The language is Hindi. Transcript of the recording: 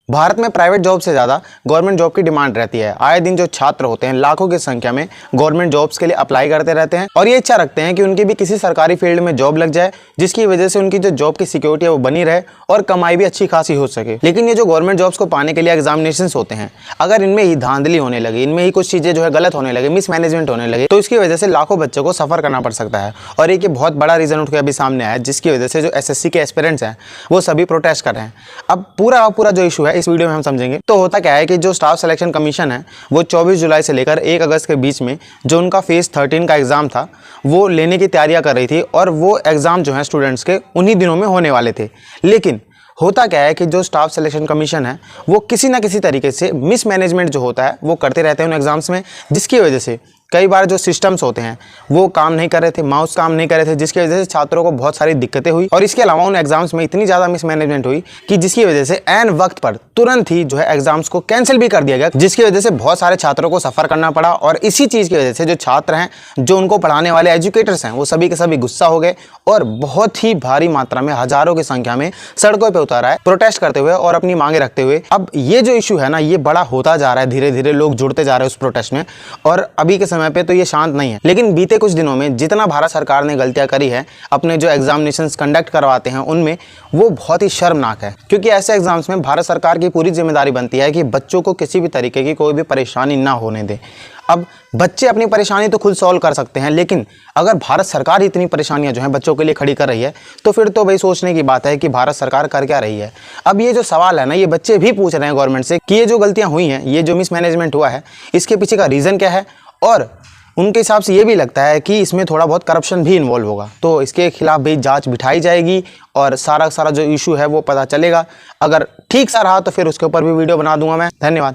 भारत में प्राइवेट जॉब से ज़्यादा गवर्नमेंट जॉब की डिमांड रहती है। आए दिन जो छात्र होते हैं लाखों की संख्या में गवर्नमेंट जॉब्स के लिए अप्लाई करते रहते हैं और ये इच्छा रखते हैं कि उनकी भी किसी सरकारी फील्ड में जॉब लग जाए, जिसकी वजह से उनकी जो जॉब की सिक्योरिटी है वो बनी रहे और कमाई भी अच्छी खासी हो सके। लेकिन ये जो गवर्नमेंट जॉब्स को पाने के लिए एग्जामिनेशन होते हैं, अगर इनमें ही धांधली होने लगे, इनमें ही कुछ चीज़ें जो है गलत होने लगे, मिसमैनेजमेंट होने लगे, तो इसकी वजह से लाखों बच्चों को सफ़र करना पड़ सकता है। और एक बहुत बड़ा रीज़न उठ के अभी सामने आया है, जिसकी वजह से जो SSC के एस्पिरेंट्स हैं वो सभी प्रोटेस्ट कर रहे हैं। अब पूरा जो इशू है इस वीडियो में हम समझेंगे। तो होता क्या है कि जो स्टाफ सिलेक्शन कमीशन है वो 24 जुलाई से लेकर 1 अगस्त के बीच में जो उनका फेज 13 का एग्ज़ाम था वो लेने की तैयारियां कर रही थी और वो एग्ज़ाम जो है स्टूडेंट्स के उन्हीं दिनों में होने वाले थे। लेकिन होता क्या है कि जो स्टाफ सिलेक्शन कमीशन है वो किसी ना किसी तरीके से मिसमैनेजमेंट जो होता है वो करते रहते हैं उन एग्ज़ाम्स में, जिसकी वजह से कई बार जो सिस्टम्स होते हैं वो काम नहीं कर रहे थे, माउस काम नहीं कर रहे थे, जिसकी वजह से छात्रों को बहुत सारी दिक्कतें हुई। और इसके अलावा उन एग्जाम्स में इतनी ज़्यादा मिसमैनेजमेंट हुई कि जिसकी वजह से एन वक्त पर तुरंत ही जो है एग्जाम्स को कैंसिल भी कर दिया गया, जिसकी वजह से बहुत सारे छात्रों को सफ़र करना पड़ा। और इसी चीज़ की वजह से जो छात्र हैं, जो उनको पढ़ाने वाले एजुकेटर्स हैं, वो सभी के सभी गुस्सा हो गए और बहुत ही भारी मात्रा में हज़ारों की संख्या में सड़कों पर उतारा है प्रोटेस्ट करते हुए और अपनी मांगे रखते हुए। अब ये जो इशू है ना, ये बड़ा होता जा रहा है, धीरे धीरे लोग जुड़ते जा रहे हैं उस प्रोटेस्ट में। और अभी के समय पे तो ये शांत नहीं है, लेकिन बीते कुछ दिनों में जितना भारत सरकार ने गलतियां करी है अपने जो एग्जामिनेशंस कंडक्ट करवाते हैं उनमें, वो बहुत ही शर्मनाक है। क्योंकि ऐसे एग्जाम्स में भारत सरकार की पूरी जिम्मेदारी बनती है कि बच्चों को किसी भी तरीके की कोई भी परेशानी ना होने दे। अब बच्चे अपनी परेशानी तो खुद सॉल्व कर सकते हैं, लेकिन अगर भारत सरकार इतनी परेशानियां जो हैं बच्चों के लिए खड़ी कर रही है तो फिर तो भाई सोचने की बात है कि भारत सरकार कर क्या रही है। अब ये जो सवाल है ना, ये बच्चे भी पूछ रहे हैं गवर्नमेंट से कि ये जो गलतियां हुई हैं, ये जो मिसमैनेजमेंट हुआ है, इसके पीछे का रीज़न क्या है। और उनके हिसाब से ये भी लगता है कि इसमें थोड़ा बहुत करप्शन भी इन्वॉल्व होगा। तो इसके खिलाफ भी जांच बिठाई जाएगी और सारा जो इशू है वो पता चलेगा। अगर ठीक सा रहा तो फिर उसके ऊपर भी वीडियो बना दूंगा मैं। धन्यवाद।